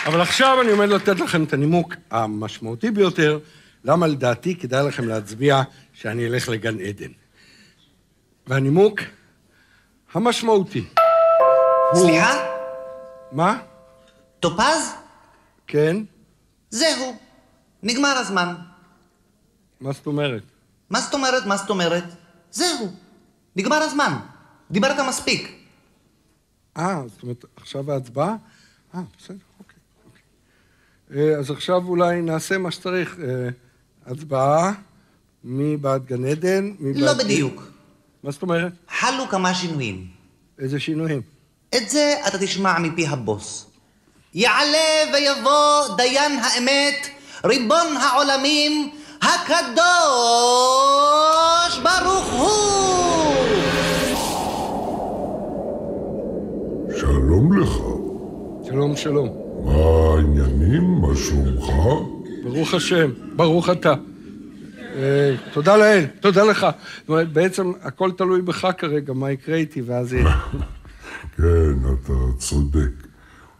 אבל עכשיו אני עומד לתת לכם את הנימוק המשמעותי ביותר, למה לדעתי כדאי לכם להצביע שאני אלך לגן עדן. והנימוק המשמעותי. סליחה? מה? טופז? כן? זהו, נגמר הזמן. מה זאת אומרת? מה זאת אומרת? מה זאת אומרת? זהו, נגמר הזמן. דיברת מספיק. זאת אומרת, עכשיו ההצבעה? בסדר, אוקיי. אז עכשיו אולי נעשה מה שצריך. הצבעה, מי בעד גן עדן? לא בדיוק. מה זאת אומרת? חלו כמה שינויים. איזה שינויים? את זה אתה תשמע מפי הבוס. יעלה ויבוא דיין האמת, ריבון העולמים, הקדוש ברוך הוא! שלום לך. שלום, שלום. מה העניינים? מה שלומך? ברוך השם, ברוך אתה. תודה לאל, תודה לך. זאת אומרת, בעצם הכל תלוי בך כרגע, מה יקרה איתי, ואז יהיה. כן, אתה צודק.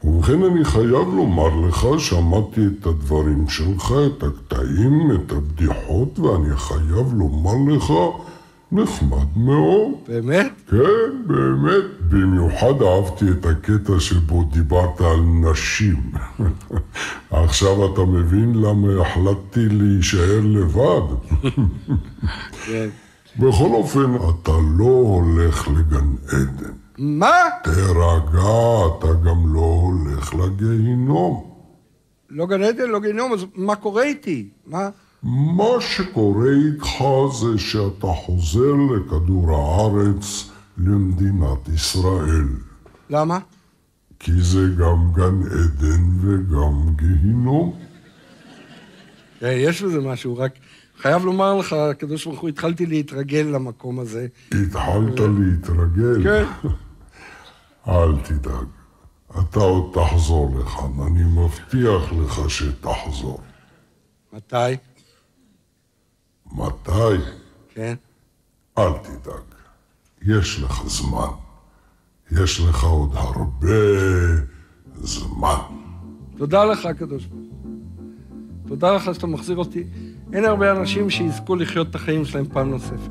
ובכן אני חייב לומר לך, שמעתי את הדברים שלך, את הקטעים, את הבדיחות, ואני חייב לומר לך, נחמד מאוד. באמת? כן, באמת. במיוחד אהבתי את הקטע שבו דיברת על נשים. עכשיו אתה מבין למה החלטתי להישאר לבד. כן. בכל אופן, אתה לא הולך לגן עדן. מה? תרגע, אתה גם לא הולך לגיהינום. לא גן עדן, לא גיהינום, אז מה קורה איתי? מה? מה שקורה איתך זה שאתה חוזר לכדור הארץ, למדינת ישראל. למה? כי זה גם גן עדן וגם גיהינום. יש בזה משהו, רק חייב לומר לך, הקדוש ברוך הוא, התחלתי להתרגל למקום הזה. התחלת להתרגל? כן. אל תדאג, אתה עוד תחזור לכאן, אני מבטיח לך שתחזור. מתי? מתי? כן. אל תדאג, יש לך זמן. יש לך עוד הרבה זמן. תודה לך, הקדוש ברוך הוא. תודה לך שאתה מחזיר אותי. אין הרבה אנשים שיזכו לחיות את החיים שלהם פעם נוספת.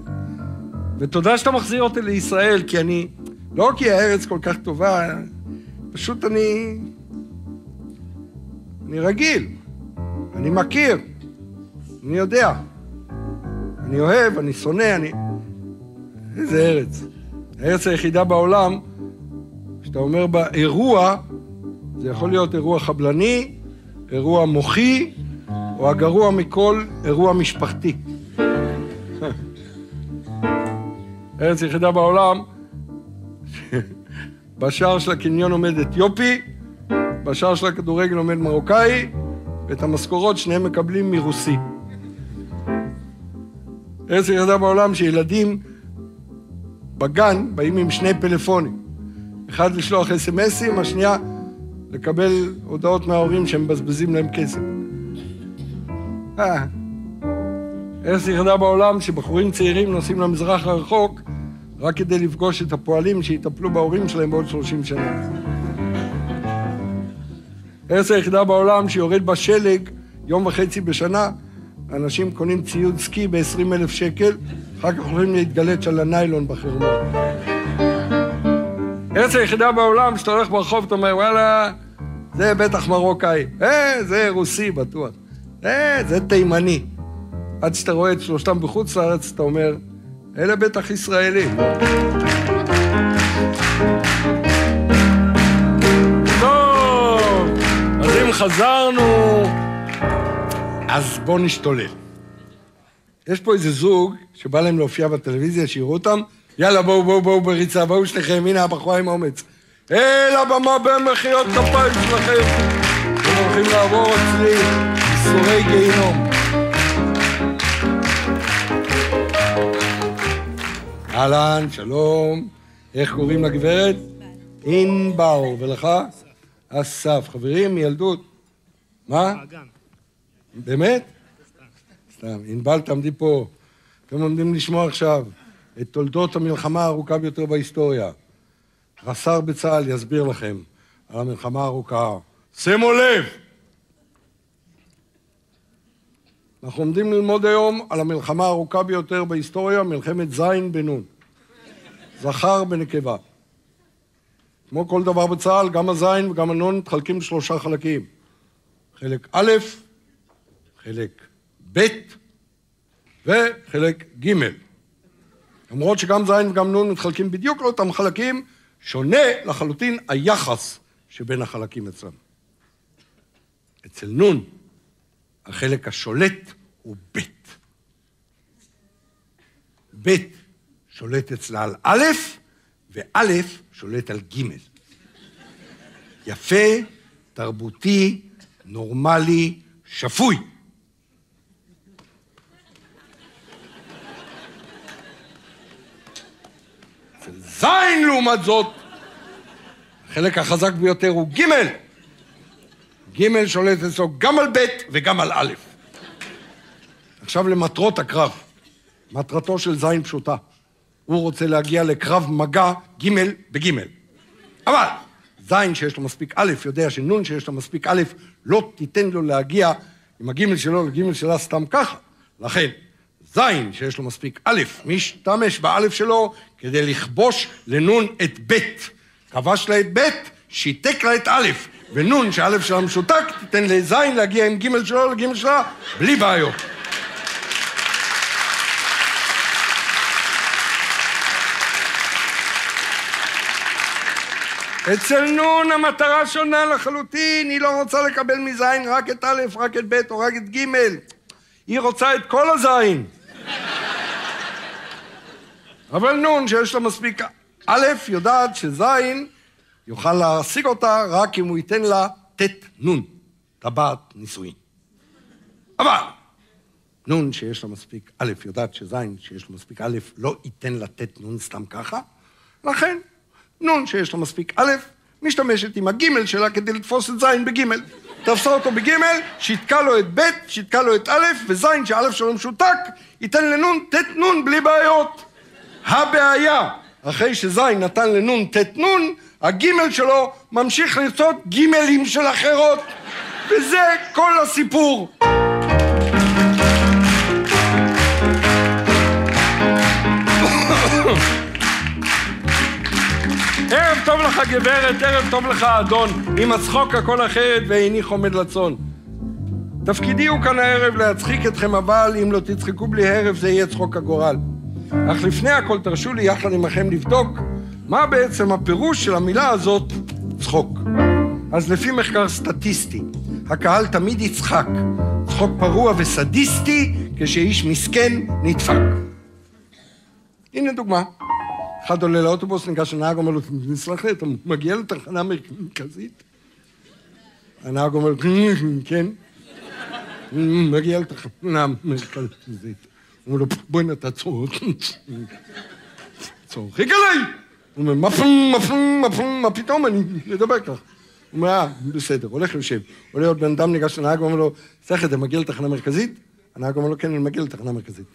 ותודה שאתה מחזיר אותי לישראל, כי אני... לא כי הארץ כל כך טובה, פשוט אני רגיל. אני מכיר. אני יודע. אני אוהב, אני שונא, איזה ארץ. הארץ היחידה בעולם, שאתה אומר בה אירוע, זה יכול להיות אירוע חבלני, אירוע מוחי, או הגרוע מכל, אירוע משפחתי. הארץ היחידה בעולם, בשער של הקניון עומד אתיופי, בשער של הכדורגל עומד מרוקאי, ואת המשכורות שניהם מקבלים מרוסי. ארץ היחידה בעולם שילדים בגן באים עם שני פלאפונים. אחד לשלוח אס-אמסים, השנייה לקבל הודעות מההורים שהם מבזבזים להם כסף. ארץ היחידה בעולם שבחורים צעירים נוסעים למזרח הרחוק רק כדי לפגוש את הפועלים שיטפלו בהורים שלהם בעוד 30 שנה. ארץ היחידה בעולם שיורד בשלג יום וחצי בשנה, אנשים קונים ציוד סקי ב-20,000 שקל, אחר כך יכולים להתגלץ' על הניילון בחרמון. ארץ היחידה בעולם שאתה הולך ברחוב, אתה אומר, וואלה, זה בטח מרוקאי, זה רוסי בטוח, זה תימני. עד שאתה רואה את שלושתם בחוץ לארץ, אתה אומר, אלה בטח ישראלים. טוב, אז אם חזרנו, אז בואו נשתולל. יש פה איזה זוג שבא להם להופיע בטלוויזיה, שיראו אותם, יאללה, בואו בריצה, בואו שניכם, הנה הבחורה עם האומץ. אל הבמה במחיאות כפיים שלכם. הם הולכים לעבור אצלי ייסורי גיהינום. אהלן, שלום. איך קוראים לגברת? ענבר. ולך? אסף. חברים מילדות. מה? באמת? סתם. ענבל, תעמדי פה. אתם עומדים לשמוע עכשיו את תולדות המלחמה הארוכה ביותר בהיסטוריה. רס"ר בצה"ל יסביר לכם על המלחמה הארוכה. שימו לב. אנחנו עומדים ללמוד היום על המלחמה הארוכה ביותר בהיסטוריה, מלחמת זין בנון. זכר בנקבה. כמו כל דבר בצה"ל, גם הזין וגם הנון מתחלקים לשלושה חלקים. חלק א', חלק ב' וחלק ג'. למרות שגם זין וגם נון מתחלקים בדיוק לאותם חלקים, שונה לחלוטין היחס שבין החלקים אצלם. אצל נון, החלק השולט הוא ב'. ב' שולט אצלה על א', וא' שולט על ג'. יפה, תרבותי, נורמלי, שפוי. אצל זין לעומת זאת, החלק החזק ביותר הוא ג'. ג' שולט אצלו גם על ב' וגם על א'. עכשיו למטרות הקרב. מטרתו של זין פשוטה. הוא רוצה להגיע לקרב מגע ג' בג'. אבל זין שיש לו מספיק א' יודע שנון שיש לו מספיק א' לא תיתן לו להגיע עם הג' שלו לג' שלה סתם ככה. לכן, זין שיש לו מספיק א' משתמש בא' שלו כדי לכבוש לנון את ב'. כבש לה את ב', שיתק לה את א', ונון שא' שלה משותק תיתן לזין להגיע עם ג' שלו לג' שלה בלי בעיות. אצל נון המטרה שונה לחלוטין, היא לא רוצה לקבל מזין רק את א', רק את ב' או רק את ג'. היא רוצה את כל הזין. אבל נון שיש לה מספיק א' יודעת שזין יוכל להשיג אותה רק אם הוא ייתן לה ת' נון, טבעת נישואין. אבל נון שיש לה מספיק א' יודעת שזין שיש לה מספיק א' לא ייתן לה ת' נון סתם ככה, לכן נון שיש לה מספיק א', משתמשת עם הג' שלה כדי לתפוס את זין בג'. תפסה אותו בג', שיתקה לו את ב', שיתקה לו את א', וזין שא' שלו משותק, ייתן לנון ת' נון בלי בעיות. הבעיה, אחרי שזין נתן לנון ת' נון, הג' שלו ממשיך לרצות ג' של אחרות, וזה כל הסיפור. ערב טוב לך גברת, ערב טוב לך אדון, עם הצחוק הכל אחרת ואיני חומד לצון. תפקידי הוא כאן הערב להצחיק אתכם, אבל אם לא תצחקו בלי הרף זה יהיה צחוק הגורל. אך לפני הכל תרשו לי יחד עמכם לבדוק מה בעצם הפירוש של המילה הזאת צחוק. אז לפי מחקר סטטיסטי, הקהל תמיד יצחק, צחוק פרוע וסדיסטי כשאיש מסכן נדפק. הנה דוגמה. אחד עולה לאוטובוס, ניגש הנהג, אומר לו, נסלח לי, אתה מגיע לתחנה מרכזית? הנהג אומר לו, כן. מגיע לתחנה מרכזית. הוא אומר לו, בואי נתעצור. צוחק עליי! הוא אומר, מה פתאום, אני מדבר כך. הוא אומר, בסדר, הולך יושב. עולה עוד בן אדם, ניגש לנהג, אומר לו, סלח, אתה מגיע לתחנה מרכזית? הנהג אומר לו, כן, אני מגיע לתחנה מרכזית.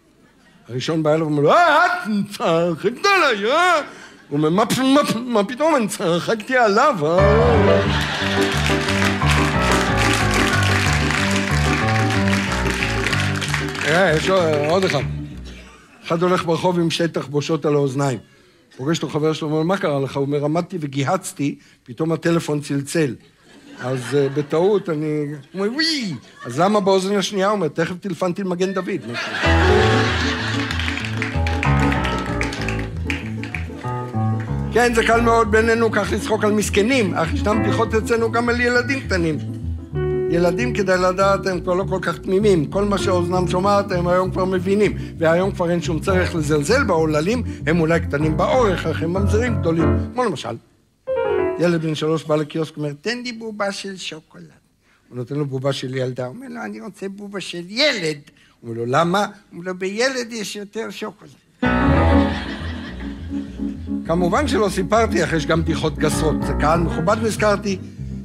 הראשון בא אליו ואומר לו, את צחקת עליי, הוא אומר, מה פתאום, אני צחקתי עליו, יש עוד אחד. אחד הולך ברחוב עם שתי תחבושות על האוזניים. פוגש אותו חבר שלו, אומר, מה קרה לך? הוא אומר, עמדתי וגיהצתי, פתאום הטלפון צלצל. אז בטעות אני... הוא אומר, וואי! אז למה באוזן השנייה? הוא אומר, תכף טלפנתי למגן דוד. כן, זה קל מאוד בינינו כך לצחוק על מסכנים, אך ישנם בדיחות אצלנו גם על ילדים קטנים. ילדים כדי לדעת הם כבר לא כל כך תמימים, כל מה שאוזנם שומעת הם היום כבר מבינים, והיום כבר אין שום צורך לזלזל בעוללים, הם אולי קטנים באורך, אך הם ממזרים גדולים. כמו למשל, ילד בן 3 בא לקיוסק, אומר, תן לי בובה של שוקולד. הוא נותן לו בובה של ילדה, הוא אומר לו, אני רוצה בובה של ילד. הוא אומר לו, למה? הוא אומר לו, בילד יש יותר שוקולד. כמובן שלא סיפרתי, אך יש גם בדיחות גסות. זה קהל מכובד נזכרתי,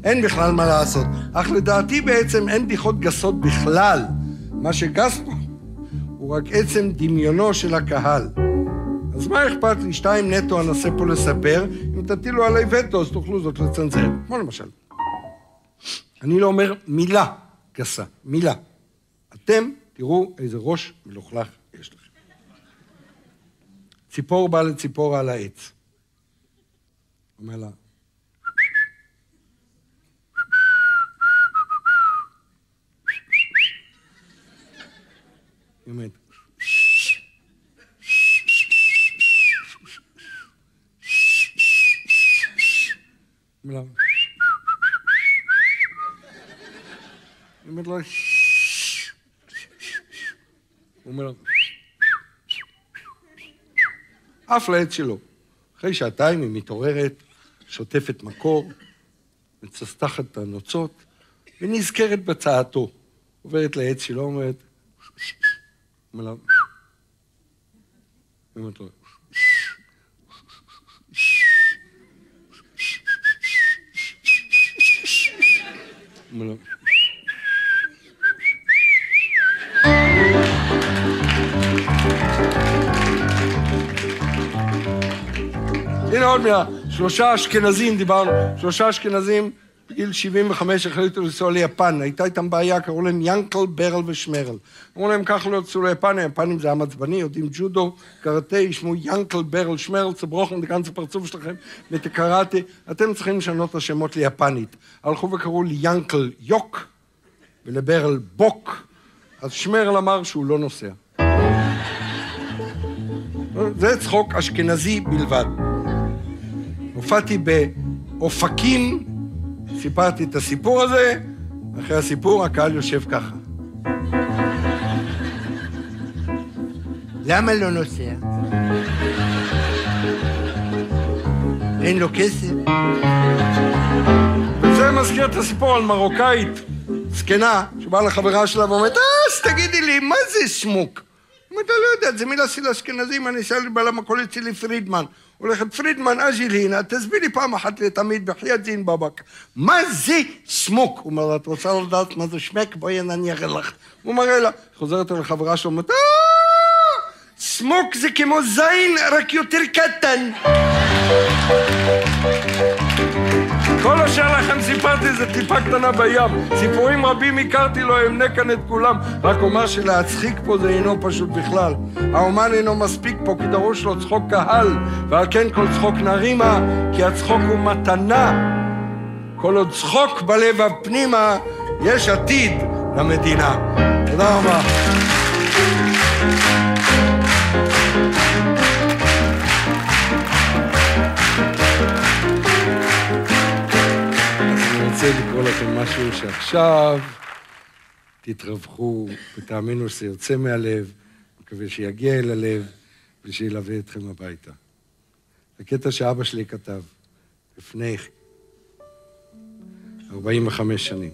אין בכלל מה לעשות. אך לדעתי בעצם אין בדיחות גסות בכלל. מה שגס פה הוא רק עצם דמיונו של הקהל. אז מה אכפת לי? 2 נטו אנסה פה לספר, אם תטילו עליי וטו, אז תוכלו זאת לצנזר. כמו למשל. אני לא אומר מילה גסה, מילה. אתם תראו איזה ראש מלוכלך יש לכם. ציפור באה לציפורה על העץ. אומר לה, היא אומרת, אומר לה, היא אומרת לו, הוא אומר לה, אף לעץ שלו. אחרי שעתיים היא מתעוררת, שוטפת מקור, מצסתחת את הנוצות, ונזכרת בצעתו. עוברת לעץ שלו, אומרת, אומר לה, אומרת לו, אומר לו, הנה עוד מילה, 3 אשכנזים דיברנו, 3 אשכנזים, בגיל 75 החליטו לנסוע ליפן, הייתה איתם בעיה, קראו להם ינקל, ברל ושמרל. אמרו להם, ככה לא יצאו ליפן, היפנים זה המצבני, יודעים ג'ודו, קראטה, ישמעו ינקל, ברל, שמרל, צברוכן, דגן זה פרצוף שלכם, ותקראטה, אתם צריכים לשנות את השמות ליפנית. הלכו וקראו לי ינקל יוק, ולברל בוק, אז שמרל אמר שהוא לא נוסע. זה צחוק אשכנזי בלבד. הופעתי באופקים, סיפרתי את הסיפור הזה, אחרי הסיפור הקהל יושב ככה. למה לא נוסע? אין לו כסף? וזה מזכיר את הסיפור על מרוקאית, זקנה, שבאה לחברה שלה ואומרת, אז תגידי לי, מה זה שמוק? אתה לא יודע, זה מילה של אשכנזים, אני אשאל בעל המקולת שלי פרידמן. הולכת פרידמן, אג'ילינה, תסביר לי פעם אחת לתמיד בחיית זין בבק. מה זה שמוק? הוא אומר, את רוצה לדעת מה זה שמק? בואי אני אראה לך. הוא מראה לה, חוזרת על החברה שלו, אומרת, שמוק זה כמו זין, רק יותר קטן. כל אשר לכם סיפרתי זה טיפה קטנה בים. סיפורים רבים הכרתי לו, אמנה כאן את כולם. רק אומר שלהצחיק פה זה אינו פשוט בכלל. האומן אינו מספיק פה, כי דרוש לו צחוק קהל, ועל כן כל צחוק נרימה, כי הצחוק הוא מתנה. כל עוד צחוק בלב הפנימה, יש עתיד למדינה. תודה רבה. אני רוצה לקרוא לכם משהו שעכשיו תתרווחו ותאמינו שזה יוצא מהלב, מקווה שיגיע אל הלב ושילווה אתכם הביתה. הקטע שאבא שלי כתב לפני 45 שנים.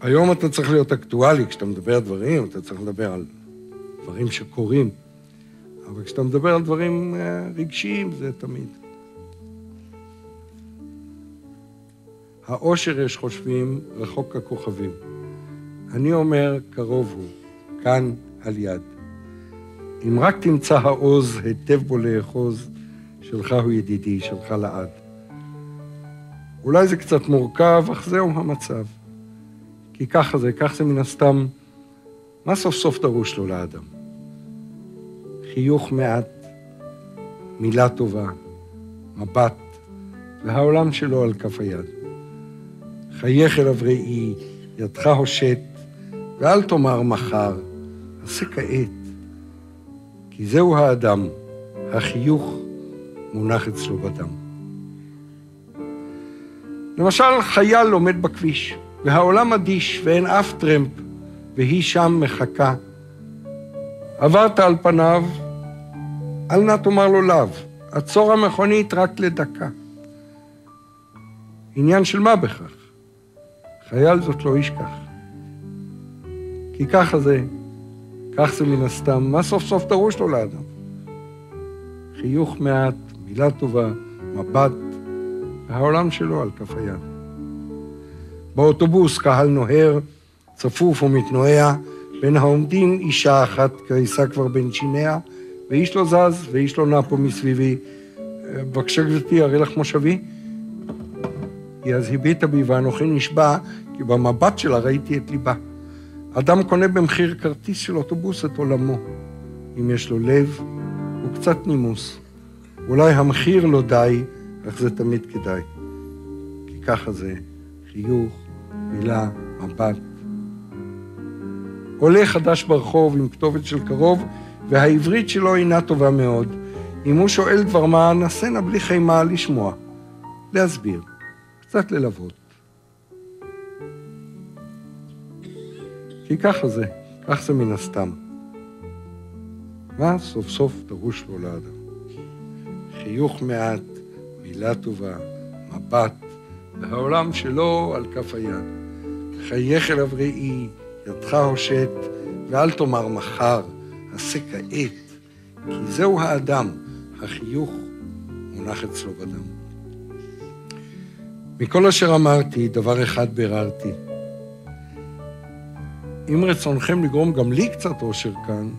היום אתה צריך להיות אקטואלי, כשאתה מדבר על דברים, אתה צריך לדבר על דברים שקורים, אבל כשאתה מדבר על דברים רגשיים זה תמיד. האושר יש חושבים רחוק ככוכבים. אני אומר, קרוב הוא, כאן על יד. אם רק תמצא העוז, היטב בו לאחוז, שלך הוא ידידי, שלך לעד. אולי זה קצת מורכב, אך זהו המצב. כי ככה זה, כך זה מן הסתם, מה סוף סוף דרוש לו לאדם? חיוך מעט, מילה טובה, מבט, והעולם שלו על כף היד. חייך אליו ראי, ידך הושט, ואל תאמר מחר, עשה כעת. כי זהו האדם, החיוך מונח אצלו בדם. למשל, חייל עומד בכביש, והעולם אדיש ואין אף טרמפ, והיא שם מחכה. עברת על פניו, אל נא תאמר לו לאו, עצור המכונית רק לדקה. עניין של מה בכך? חייל זאת לא ישכח. כי ככה זה, כך זה מן הסתם, מה סוף סוף דרוש לו לאדם? חיוך מעט, מילה טובה, מבט, והעולם שלו על כף היד. באוטובוס קהל נוהר, צפוף ומתנועע, בין העומדים אישה אחת קריסה כבר בין שיניה, ואיש לא זז ואיש לא נע פה מסביבי. בבקשה גברתי, הרי לך מושבי. היא אז הביטה בי ואנוכי נשבע, כי במבט שלה ראיתי את ליבה. אדם קונה במחיר כרטיס של אוטובוס את עולמו. אם יש לו לב, הוא קצת נימוס. אולי המחיר לא די, אך זה תמיד כדאי. כי ככה זה חיוך, מילה, מבט. עולה חדש ברחוב עם כתובת של קרוב, והעברית שלו אינה טובה מאוד. אם הוא שואל דבר מה, נסנה בלי חימה לשמוע. להסביר, קצת ללוות. כי ככה זה, כך זה מן הסתם. מה סוף סוף דרוש לו לאדם? חיוך מעט, מילה טובה, מבט, והעולם שלו על כף היד. חייך אליו ראי, ידך הושט, ואל תאמר מחר, עשה כעת, כי זהו האדם, החיוך מונח אצלו בדם. מכל אשר אמרתי, דבר אחד ביררתי. אם רצונכם לגרום גם לי קצת אושר כאן,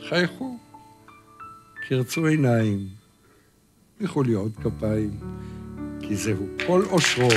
חייכו, קרצו עיניים, לכו לי עוד כפיים, כי זהו כל אושרו.